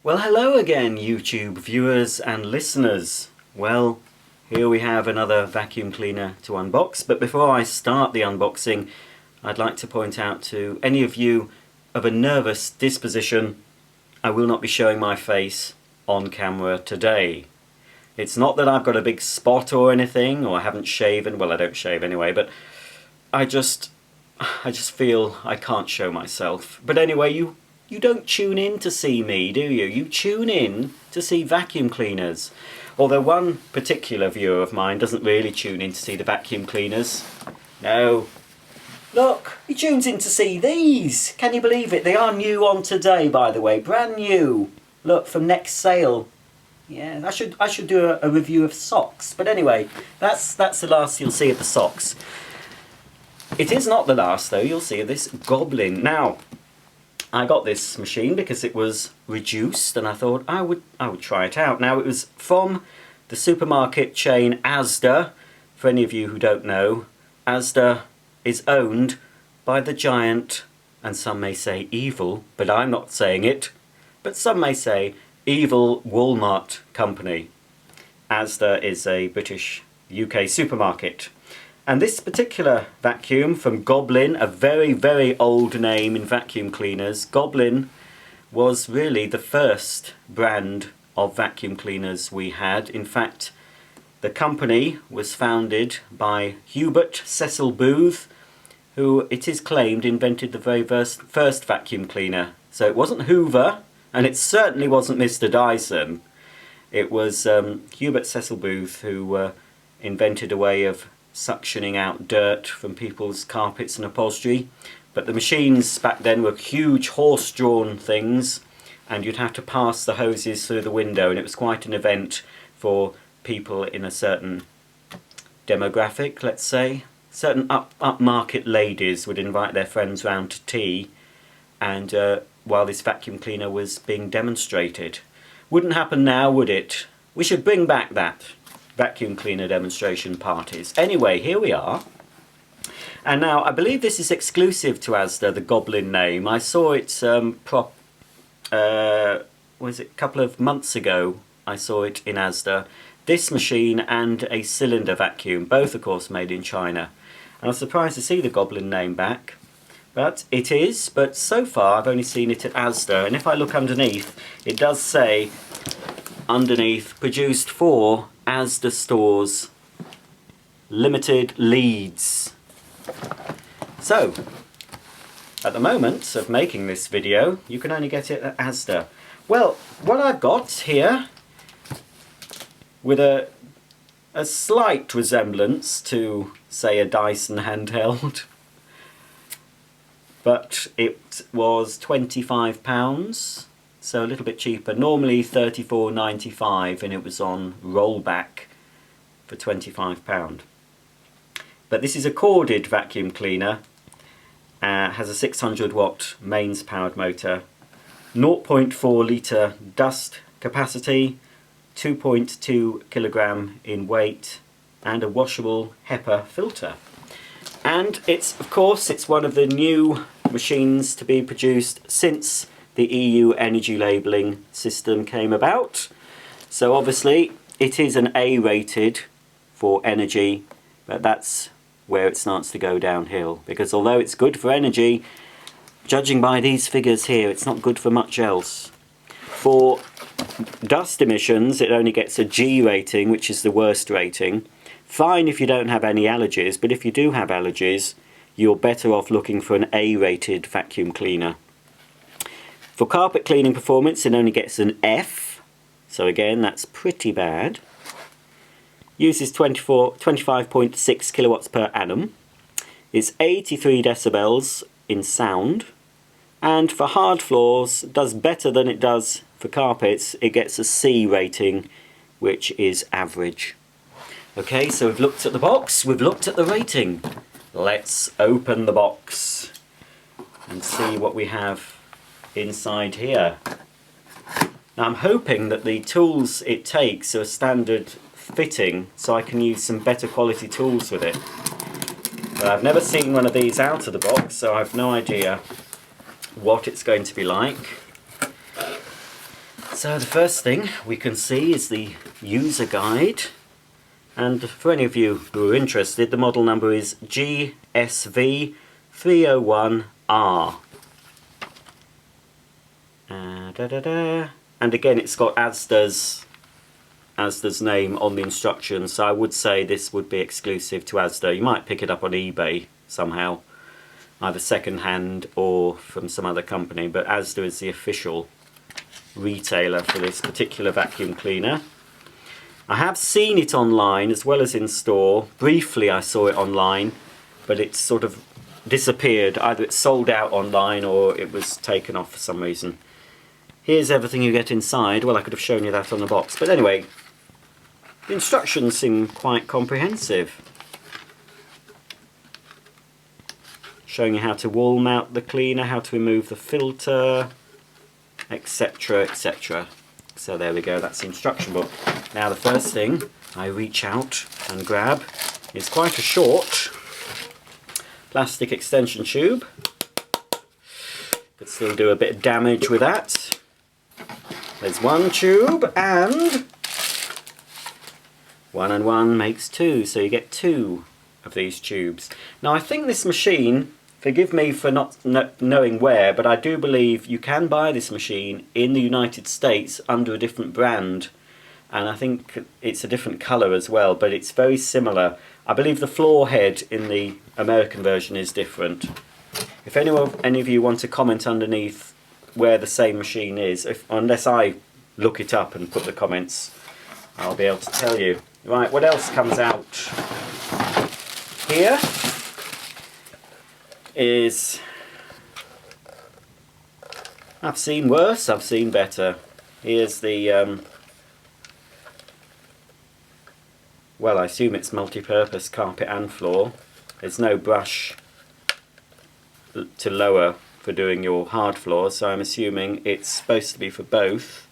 Well, hello again, YouTube viewers and listeners. Well, here we have another vacuum cleaner to unbox, but before I start the unboxing, I'd like to point out to any of you of a nervous disposition, I will not be showing my face on camera today. It's not that I've got a big spot or anything, or I haven't shaven. Well, I don't shave anyway, but I just feel I can't show myself. But anyway, you don't tune in to see me, do you? You tune in to see vacuum cleaners. Although one particular viewer of mine doesn't really tune in to see the vacuum cleaners. No. Look, he tunes in to see these. Can you believe it? They are new on today, by the way. Brand new. Look, from next sale. Yeah, I should do a review of socks. But anyway, that's the last you'll see of the socks. It is not the last, though. You'll see of this Goblin. Now, I got this machine because it was reduced, and I thought I would try it out. Now, it was from the supermarket chain Asda. For any of you who don't know, Asda is owned by the giant, and some may say evil, but I'm not saying it, but some may say evil Walmart company. Asda is a British UK supermarket. And this particular vacuum from Goblin, a very, very old name in vacuum cleaners, Goblin was really the first brand of vacuum cleaners we had. In fact, the company was founded by Hubert Cecil Booth, who it is claimed invented the very first vacuum cleaner. So it wasn't Hoover, and it certainly wasn't Mr. Dyson. It was Hubert Cecil Booth who invented a way of suctioning out dirt from people's carpets and upholstery. But the machines back then were huge horse-drawn things, and you'd have to pass the hoses through the window, and it was quite an event for people in a certain demographic, let's say. Certain upmarket ladies would invite their friends round to tea, and while this vacuum cleaner was being demonstrated. Wouldn't happen now, would it? We should bring back that. Vacuum cleaner demonstration parties. Anyway, here we are. And now, I believe this is exclusive to Asda, the Goblin name. I saw it was it a couple of months ago, I saw it in Asda. This machine and a cylinder vacuum, both of course made in China. And I was surprised to see the Goblin name back. But it is, but so far I've only seen it at Asda. And if I look underneath, it does say underneath, produced for Asda stores, limited Leeds. So, at the moment of making this video, you can only get it at Asda. Well, what I've got here, with a slight resemblance to, say, a Dyson handheld, but it was £25. So a little bit cheaper, normally £34.95, and it was on rollback for £25. But this is a corded vacuum cleaner, has a 600 watt mains powered motor, 0.4 litre dust capacity, 2.2 kilogram in weight, and a washable HEPA filter. And of course it's one of the new machines to be produced since the EU energy labelling system came about. So obviously it is an A rated for energy, but that's where it starts to go downhill, because although it's good for energy, judging by these figures here, it's not good for much else. For dust emissions, it only gets a G rating, which is the worst rating. Fine if you don't have any allergies, but if you do have allergies, you're better off looking for an A rated vacuum cleaner. For carpet cleaning performance, it only gets an F, so again, that's pretty bad. Uses 25.6 kilowatts per annum. It's 83 decibels in sound. And for hard floors, does better than it does for carpets. It gets a C rating, which is average. Okay, so we've looked at the box, we've looked at the rating. Let's open the box and see what we have inside here. Now I'm hoping that the tools it takes are standard fitting, so I can use some better quality tools with it. But I've never seen one of these out of the box, so I've no idea what it's going to be like. So the first thing we can see is the user guide, and for any of you who are interested, the model number is GSV301R. And again, it's got Asda's name on the instructions, so I would say this would be exclusive to Asda. You might pick it up on eBay somehow, either second hand or from some other company, but Asda is the official retailer for this particular vacuum cleaner. I have seen it online as well as in store. Briefly I saw it online, but it's sort of disappeared. Either it's sold out online or it was taken off for some reason. Here's everything you get inside. Well, I could have shown you that on the box, but anyway, the instructions seem quite comprehensive. Showing you how to wall mount the cleaner, how to remove the filter, etc, etc. So there we go, that's the instruction book. Now the first thing I reach out and grab is quite a short plastic extension tube. Could still do a bit of damage with that. There's one tube, and 1 and 1 makes 2, so you get 2 of these tubes. Now I think this machine, forgive me for not knowing where, but I do believe you can buy this machine in the United States under a different brand, and I think it's a different colour as well, but it's very similar. I believe the floor head in the American version is different. If any of you want to comment underneath where the same machine is, unless I look it up and put the comments, I'll be able to tell you. Right, what else comes out here is, I've seen worse, I've seen better. Here's the, well, I assume it's multi-purpose carpet and floor. There's no brush to lower for doing your hard floors, so I'm assuming it's supposed to be for both.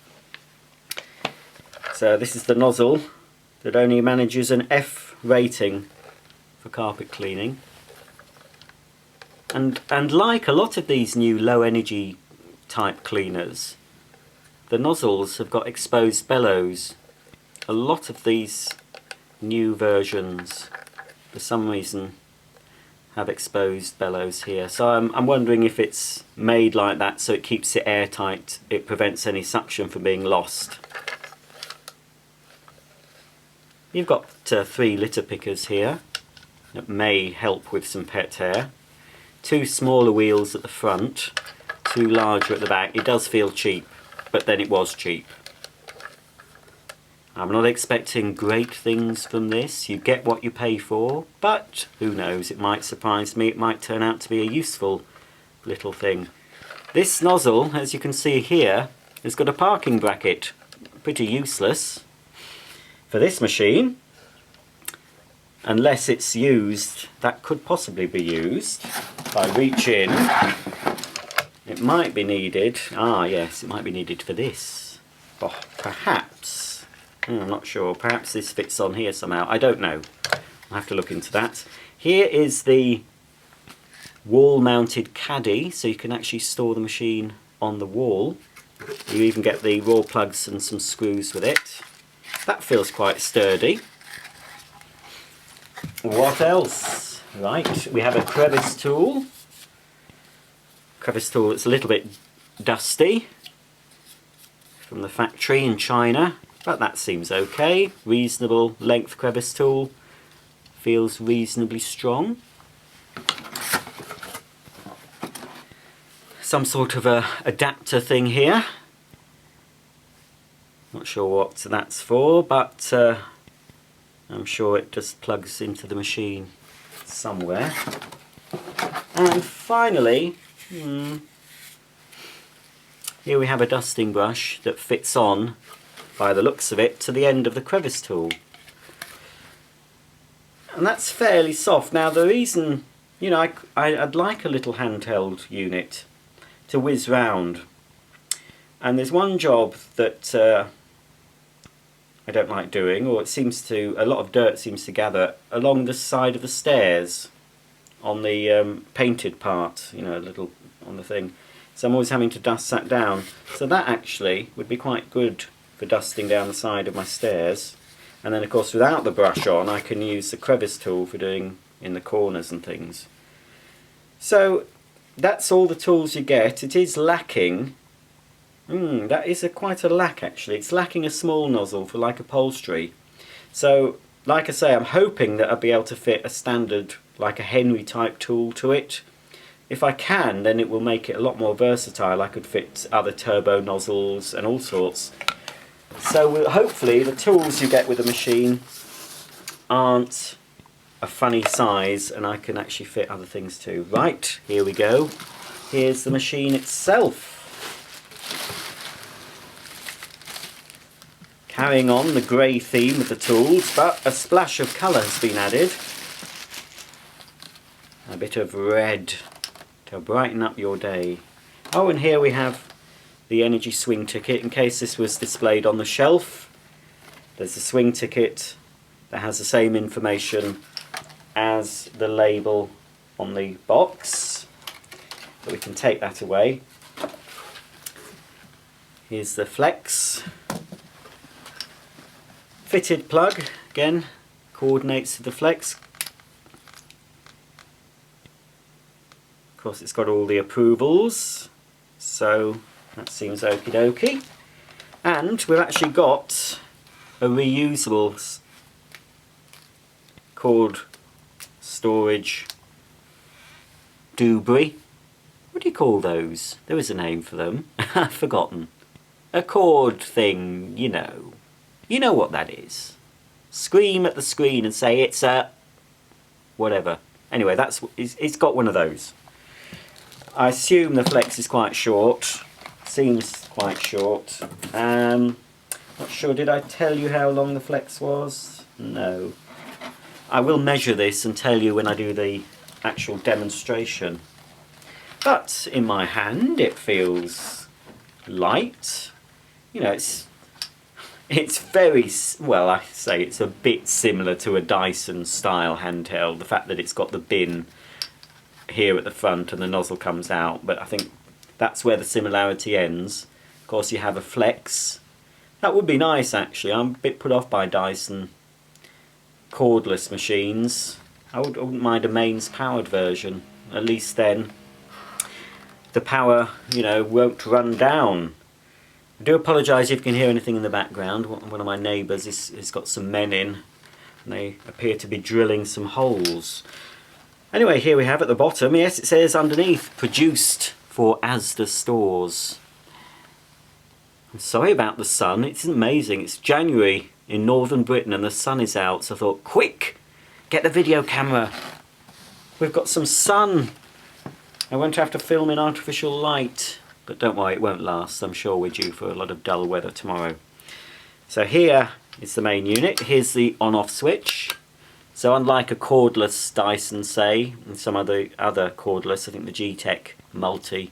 So this is the nozzle that only manages an F rating for carpet cleaning. And like a lot of these new low energy type cleaners, the nozzles have got exposed bellows. A lot of these new versions, for some reason, have exposed bellows here. So I'm wondering if it's made like that so it keeps it airtight, it prevents any suction from being lost. You've got 3 litter pickers here that may help with some pet hair. 2 smaller wheels at the front, 2 larger at the back. It does feel cheap, but then it was cheap. I'm not expecting great things from this. You get what you pay for, but who knows, it might surprise me. It might turn out to be a useful little thing. This nozzle, as you can see here, has got a parking bracket. Pretty useless for this machine. Unless it's used, that could possibly be used. If I reach in, it might be needed. Ah yes, it might be needed for this. Oh, perhaps. I'm not sure. Perhaps this fits on here somehow. I don't know. I'll have to look into that. Here is the wall-mounted caddy, so you can actually store the machine on the wall. You even get the raw plugs and some screws with it. That feels quite sturdy. What else? Right, we have a crevice tool. Crevice tool that's a little bit dusty from the factory in China, but that seems okay. Reasonable length crevice tool. Feels reasonably strong. Some sort of a adapter thing here. Not sure what that's for, but I'm sure it just plugs into the machine somewhere. And finally, here we have a dusting brush that fits on, by the looks of it, to the end of the crevice tool. And that's fairly soft. Now the reason, you know, I'd like a little handheld unit to whiz round. And there's one job that I don't like doing, or it seems to, a lot of dirt seems to gather along the side of the stairs on the painted part, you know, a little on the thing. so I'm always having to dust that down. So that actually would be quite good for dusting down the side of my stairs. And then of course without the brush on I can use the crevice tool for doing in the corners and things. So that's all the tools you get. It is lacking, that is quite a lack actually. It's lacking a small nozzle for like upholstery. So like I say, I'm hoping that I'll be able to fit a standard, like a Henry type tool to it. If I can, then it will make it a lot more versatile. I could fit other turbo nozzles and all sorts. So hopefully the tools you get with the machine aren't a funny size and I can actually fit other things too. Right, here we go. Here's the machine itself. Carrying on the grey theme of the tools, but a splash of colour has been added. A bit of red to brighten up your day. Oh, and here we have the energy swing ticket in case this was displayed on the shelf. There's a swing ticket that has the same information as the label on the box. So we can take that away. Here's the flex. Fitted plug, again, coordinates to the flex. Of course it's got all the approvals, so that seems okie dokie. And we've actually got a reusable cord storage doobry. What do you call those? There is a name for them. I've forgotten. A cord thing, you know. You know what that is. Scream at the screen and say it's a... whatever. Anyway, it's got one of those. I assume the flex is quite short. Seems quite short. Not sure, did I tell you how long the flex was? No. I will measure this and tell you when I do the actual demonstration. But in my hand it feels light. You know, it's very, well, I say it's a bit similar to a Dyson style handheld. The fact that it's got the bin here at the front and the nozzle comes out, but I think that's where the similarity ends. Of course you have a flex. That would be nice actually. I'm a bit put off by Dyson cordless machines. I wouldn't mind a mains powered version. At least then the power, you know, won't run down. I do apologise if you can hear anything in the background. One of my neighbours has got some men in and they appear to be drilling some holes. Anyway, here we have at the bottom, yes, it says underneath, produced for Asda stores. I'm sorry about the sun, it's amazing. It's January in northern Britain and the sun is out, so I thought, quick, get the video camera. We've got some sun. I won't have to film in artificial light. But don't worry, it won't last. I'm sure we're due for a lot of dull weather tomorrow. So here is the main unit. Here's the on-off switch. So unlike a cordless Dyson, say, and some other cordless, I think the G-Tech Multi, you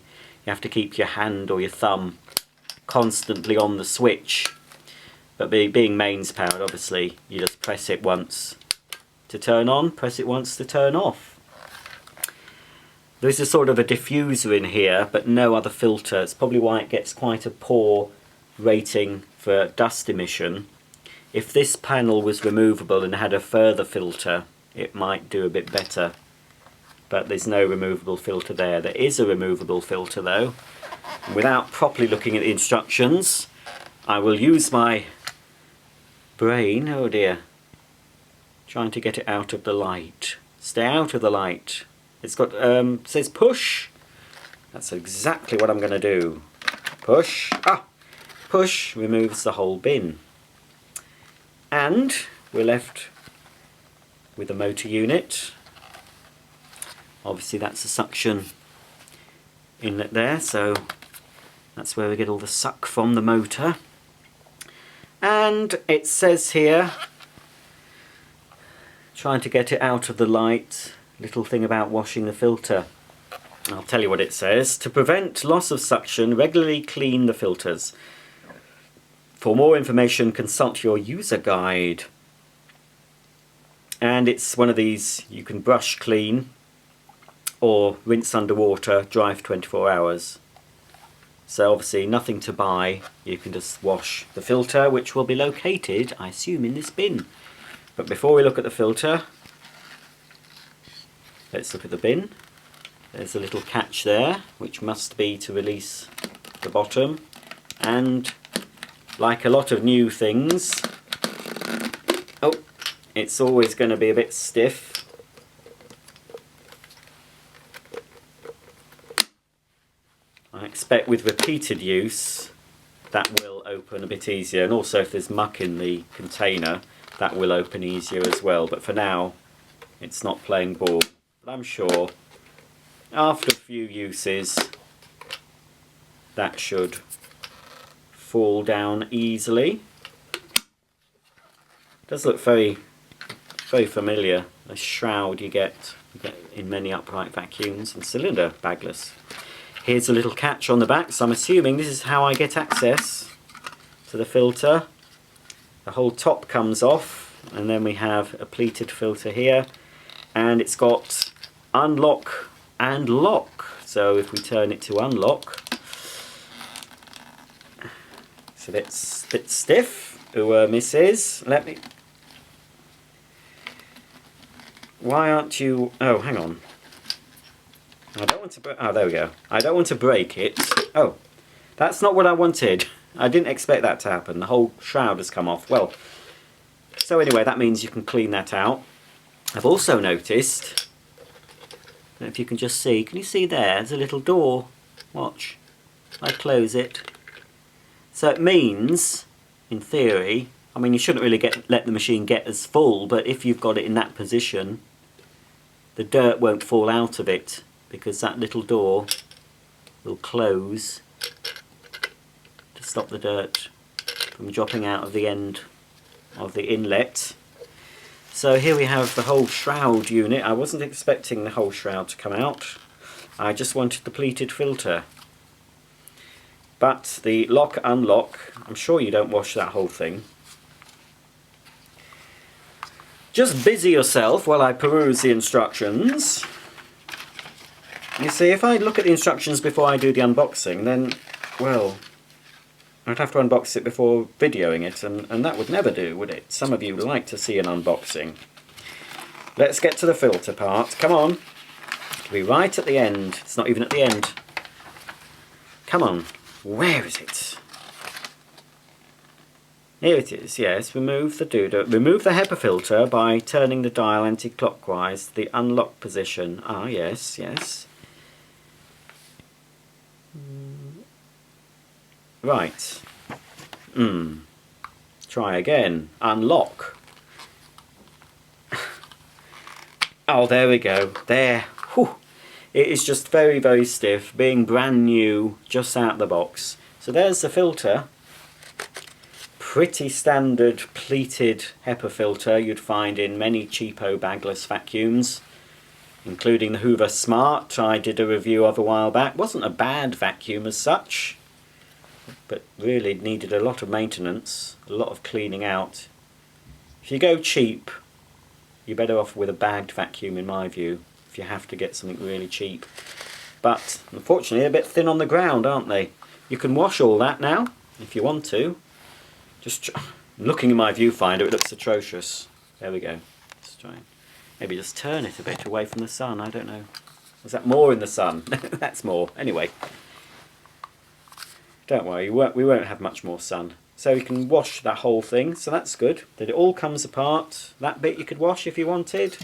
have to keep your hand or your thumb constantly on the switch. But being mains powered, obviously, you just press it once to turn on, press it once to turn off. There's a sort of a diffuser in here, but no other filter. It's probably why it gets quite a poor rating for dust emission. If this panel was removable and had a further filter, it might do a bit better. But there's no removable filter there. There is a removable filter though. Without properly looking at the instructions, I will use my brain, oh dear, trying to get it out of the light. Stay out of the light. It's got, says push. That's exactly what I'm going to do. Push. Push removes the whole bin. And we're left with a motor unit. Obviously that's a suction inlet there, so that's where we get all the suck from the motor. And it says here, trying to get it out of the light, little thing about washing the filter. I'll tell you what it says. To prevent loss of suction, regularly clean the filters. For more information, consult your user guide. And it's one of these you can brush clean or rinse underwater, dry for 24 hours. So obviously nothing to buy, you can just wash the filter, which will be located, I assume, in this bin. But before we look at the filter, let's look at the bin. There's a little catch there, which must be to release the bottom. And like a lot of new things, oh, it's always going to be a bit stiff. I expect with repeated use that will open a bit easier, and also if there's muck in the container that will open easier as well, but for now it's not playing ball. But I'm sure after a few uses that should fall down easily. It does look very familiar, a shroud you get in many upright vacuums and cylinder bagless. Here's a little catch on the back, so I'm assuming this is how I get access to the filter. The whole top comes off, and then we have a pleated filter here, and it's got unlock and lock. So if we turn it to unlock, it's a bit stiff. Missus, let me... Why aren't you... Oh, hang on. I don't want to... Oh, there we go. I don't want to break it. Oh, that's not what I wanted. I didn't expect that to happen. The whole shroud has come off. Well, so anyway, that means you can clean that out. I've also noticed... I don't know if you can just see. Can you see there? There's a little door. Watch. I close it. So it means, in theory... I mean, you shouldn't really let the machine get as full, but if you've got it in that position, the dirt won't fall out of it, because that little door will close to stop the dirt from dropping out of the end of the inlet. So here we have the whole shroud unit. I wasn't expecting the whole shroud to come out. I just wanted the pleated filter. But the lock unlock, I'm sure you don't wash that whole thing. Just busy yourself while I peruse the instructions. You see, if I look at the instructions before I do the unboxing, then, well, I'd have to unbox it before videoing it, and that would never do, would it? Some of you like to see an unboxing. Let's get to the filter part. Come on. It'll be right at the end. It's not even at the end. Come on. Where is it? Here it is, yes. Remove the doodah. Remove the HEPA filter by turning the dial anti-clockwise to the unlock position. Ah, yes, yes. Right. Try again. Unlock. Oh, there we go. There. Whew. It is just very stiff, being brand new, just out the box. So there's the filter. Pretty standard pleated HEPA filter you'd find in many cheapo bagless vacuums, including the Hoover Smart I did a review of a while back. Wasn't a bad vacuum as such, but really needed a lot of maintenance, a lot of cleaning out. If you go cheap, you're better off with a bagged vacuum in my view, if you have to get something really cheap. But unfortunately they're a bit thin on the ground, aren't they? You can wash all that now if you want to. Just looking at my viewfinder, it looks atrocious. There we go. Let's try and maybe just turn it a bit away from the sun. I don't know. Was that more in the sun? That's more. Anyway, don't worry, we won't have much more sun. So you can wash that whole thing, so that's good. That it all comes apart. That bit you could wash if you wanted.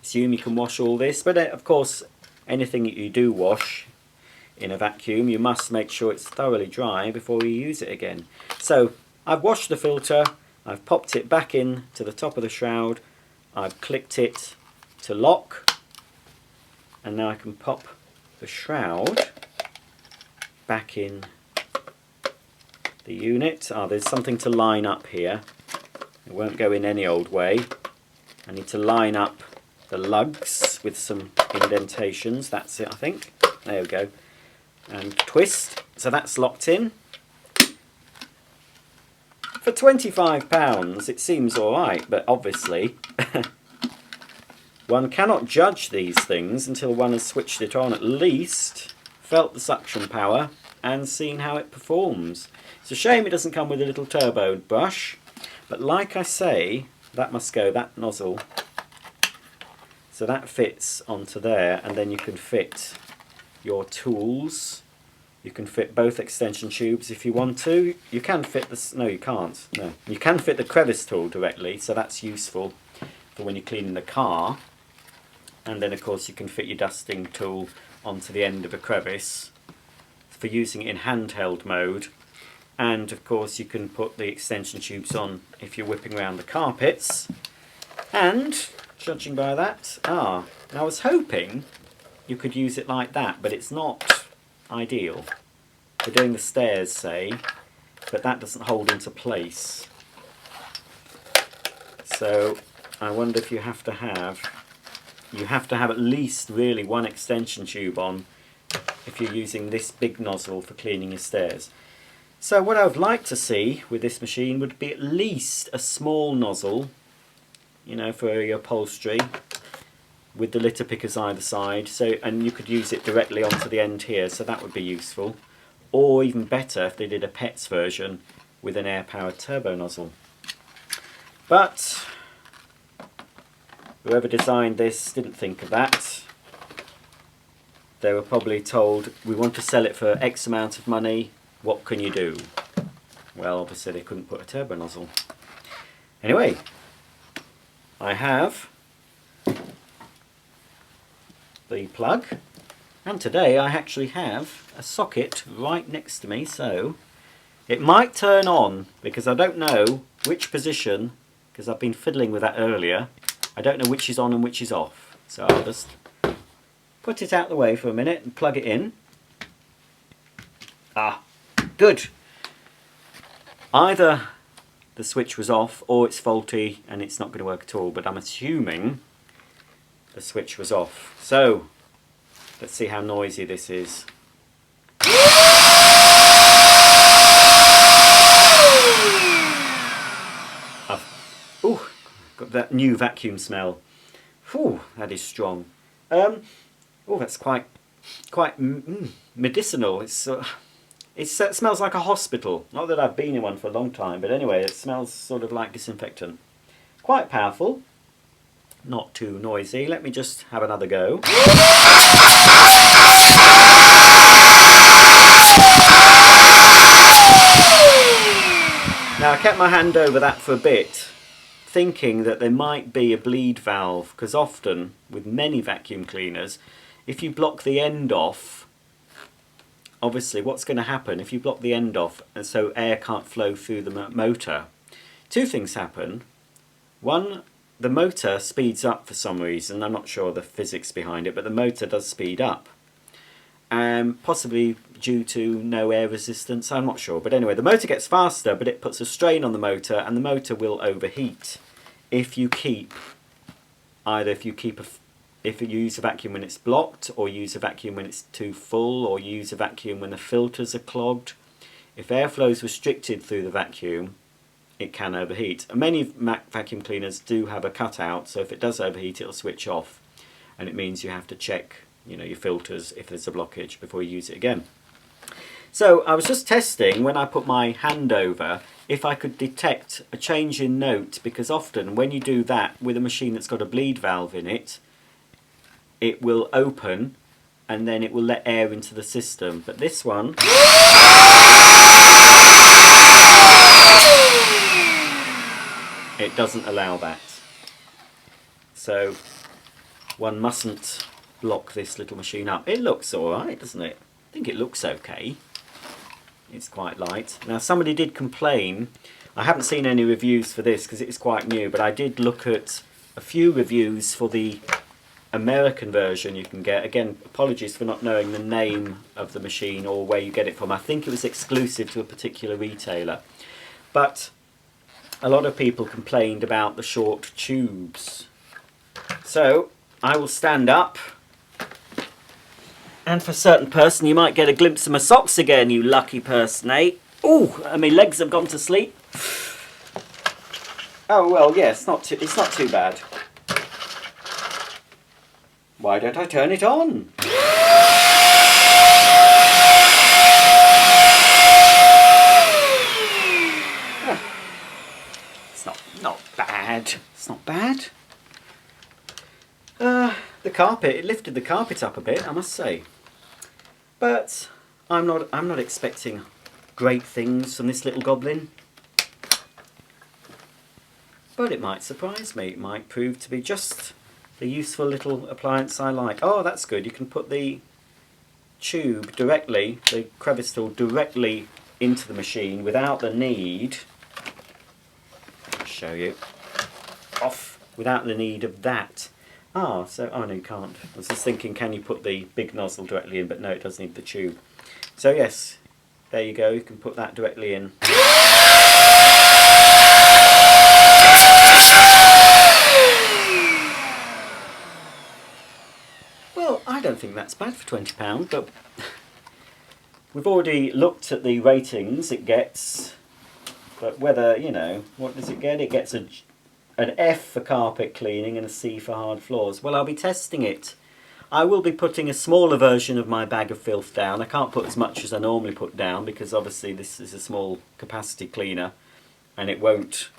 Assume you can wash all this, but of course, anything that you do wash in a vacuum, you must make sure it's thoroughly dry before you use it again. So I've washed the filter, I've popped it back in to the top of the shroud, I've clicked it to lock, and now I can pop the shroud back in the unit. There's something to line up here. It won't go in any old way. I need to line up the lugs with some indentations. That's it, I think. There we go. And twist. So that's locked in. For £25 it seems alright, but obviously one cannot judge these things until one has switched it on at least, felt the suction power, and seen how it performs. It's a shame it doesn't come with a little turbo brush, but like I say, that must go, that nozzle. So that fits onto there, and then you can fit your tools. You can fit both extension tubes if you want to. You can fit this, no you can't, no. You can fit the crevice tool directly, so that's useful for when you're cleaning the car. And then of course you can fit your dusting tool onto the end of a crevice for using it in handheld mode. And of course you can put the extension tubes on if you're whipping around the carpets. And judging by that, I was hoping you could use it like that, but it's not ideal. For doing the stairs, say, but that doesn't hold into place. So I wonder if you have to have at least really one extension tube on if you're using this big nozzle for cleaning your stairs. So what I would like to see with this machine would be at least a small nozzle, you know, for your upholstery, with the litter pickers either side, so, and you could use it directly onto the end here, so that would be useful. Or even better if they did a PETS version with an air-powered turbo nozzle. But whoever designed this didn't think of that. They were probably told, we want to sell it for X amount of money, what can you do? Well, obviously they couldn't put a turbo nozzle. Anyway, I have the plug, and today I actually have a socket right next to me, so it might turn on because I don't know which position, because I've been fiddling with that earlier. I don't know which is on and which is off, so I'll just put it out the way for a minute and plug it in. Good. Either the switch was off or it's faulty and it's not going to work at all, but I'm assuming the switch was off. So let's see how noisy this is. Got that new vacuum smell. Whew, that is strong. That's quite medicinal. It smells like a hospital. Not that I've been in one for a long time, but anyway, it smells sort of like disinfectant. Quite powerful. Not too noisy. Let me just have another go. Now I kept my hand over that for a bit, thinking that there might be a bleed valve, because often with many vacuum cleaners, if you block the end off, obviously what's going to happen if you block the end off and so air can't flow through the motor? Two things happen. One, the motor speeds up for some reason. I'm not sure the physics behind it, but the motor does speed up. Possibly due to no air resistance, I'm not sure. But anyway, the motor gets faster, but it puts a strain on the motor, and the motor will overheat if you use a vacuum when it's blocked, or use a vacuum when it's too full, or use a vacuum when the filters are clogged. If airflow is restricted through the vacuum, it can overheat. And many vacuum cleaners do have a cutout, so if it does overheat, it'll switch off, and it means you have to check, you know, your filters if there's a blockage before you use it again. So I was just testing when I put my hand over if I could detect a change in note, because often when you do that with a machine that's got a bleed valve in it, it will open and then it will let air into the system. But this one, it doesn't allow that. So one mustn't block this little machine up. It looks alright, doesn't it? I think it looks okay. It's quite light. Now somebody did complain. I haven't seen any reviews for this because it's quite new, but I did look at a few reviews for the American version you can get. Again, apologies for not knowing the name of the machine or where you get it from. I think it was exclusive to a particular retailer. But a lot of people complained about the short tubes. So I will stand up. And for a certain person, you might get a glimpse of my socks again, you lucky person, eh? Ooh, and my legs have gone to sleep. Oh, well, yeah, it's not too bad. Why don't I turn it on? bad. It's not bad. The carpet, it lifted the carpet up a bit, I must say. But I'm not expecting great things from this little goblin. But it might surprise me. It might prove to be just the useful little appliance I like. Oh, that's good. You can put the tube directly, the crevice tool directly into the machine without the need, I'll show you, off, without the need of that. Oh no, you can't. I was just thinking, can you put the big nozzle directly in, but no, it does need the tube. So yes, there you go, you can put that directly in. Well, I don't think that's bad for £20, but we've already looked at the ratings it gets, but whether, you know, what does it get? It gets an F for carpet cleaning and a C for hard floors. Well, I'll be testing it. I will be putting a smaller version of my bag of filth down. I can't put as much as I normally put down because obviously this is a small capacity cleaner and it won't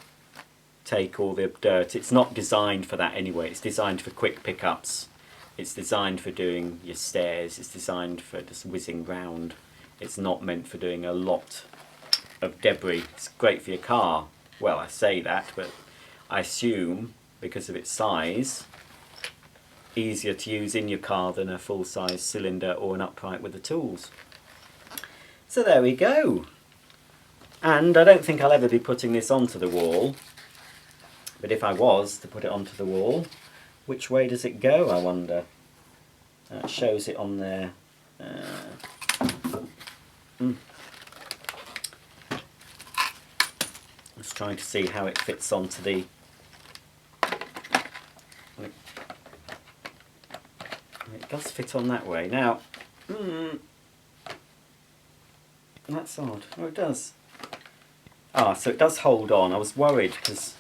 take all the dirt. It's not designed for that anyway. It's designed for quick pickups. It's designed for doing your stairs. It's designed for just whizzing round. It's not meant for doing a lot of debris. It's great for your car. Well, I say that, but I assume, because of its size, easier to use in your car than a full-size cylinder or an upright with the tools. So there we go. And I don't think I'll ever be putting this onto the wall. But if I was to put it onto the wall, which way does it go, I wonder? It shows it on there. Just trying to see how it fits onto the... It does fit on that way. Now, that's odd. Oh, it does. Ah, so it does hold on. I was worried because...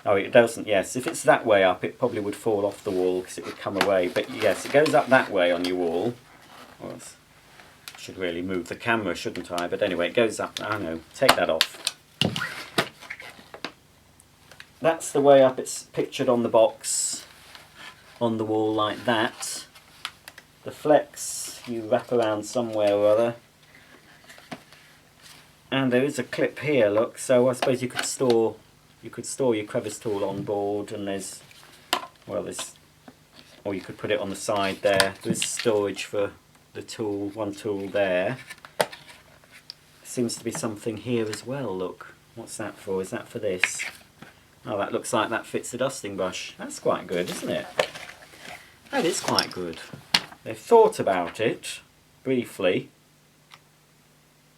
Oh, it doesn't, yes. If it's that way up, it probably would fall off the wall because it would come away. But yes, it goes up that way on your wall. Well, I should really move the camera, shouldn't I? But anyway, it goes up. I know. Take that off. That's the way up. It's pictured on the box, on the wall like that. The flex you wrap around somewhere or other. And there is a clip here, look. So I suppose you could store your crevice tool on board, and there's, well, there's, or you could put it on the side there. There's storage for the tool, one tool there. Seems to be something here as well, look. What's that for? Is that for this? Oh, that looks like that fits the dusting brush. That's quite good, isn't it? That is quite good. They've thought about it, briefly.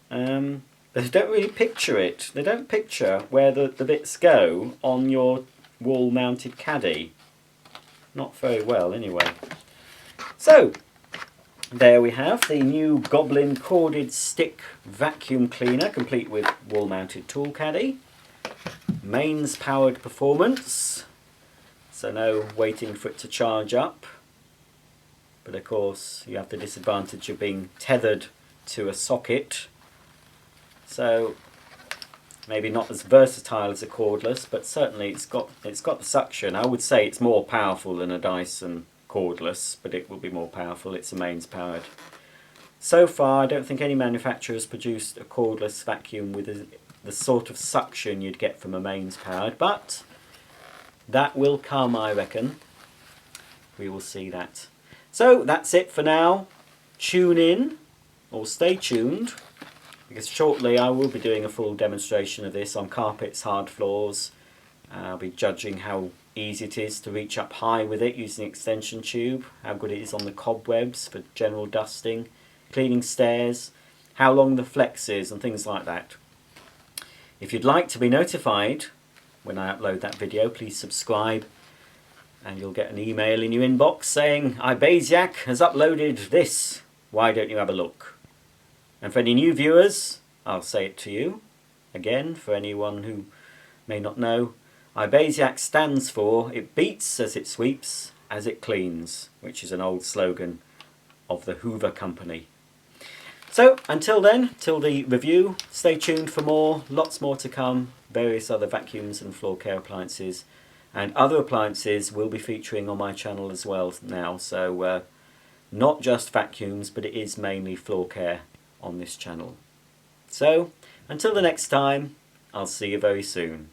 They don't really picture it. They don't picture where the bits go on your wall-mounted caddy. Not very well, anyway. So, there we have the new Goblin corded stick vacuum cleaner, complete with wall-mounted tool caddy. Mains-powered performance, so no waiting for it to charge up. But of course, you have the disadvantage of being tethered to a socket. So maybe not as versatile as a cordless, but certainly it's got the suction. I would say it's more powerful than a Dyson cordless, but it will be more powerful. It's a mains powered. So far, I don't think any manufacturer has produced a cordless vacuum with the sort of suction you'd get from a mains powered, but that will come, I reckon. We will see that. So that's it for now. Tune in, or stay tuned, because shortly I will be doing a full demonstration of this on carpets, hard floors. I'll be judging how easy it is to reach up high with it using an extension tube, how good it is on the cobwebs for general dusting, cleaning stairs, how long the flex is and things like that. If you'd like to be notified when I upload that video, please subscribe and you'll get an email in your inbox saying, iBasiac has uploaded this, why don't you have a look? And for any new viewers, I'll say it to you, again, for anyone who may not know, iBasiac stands for, it beats as it sweeps, as it cleans, which is an old slogan of the Hoover Company. So, until then, till the review, stay tuned for more, lots more to come, various other vacuums and floor care appliances. And other appliances will be featuring on my channel as well now, so not just vacuums, but it is mainly floor care on this channel. So, until the next time, I'll see you very soon.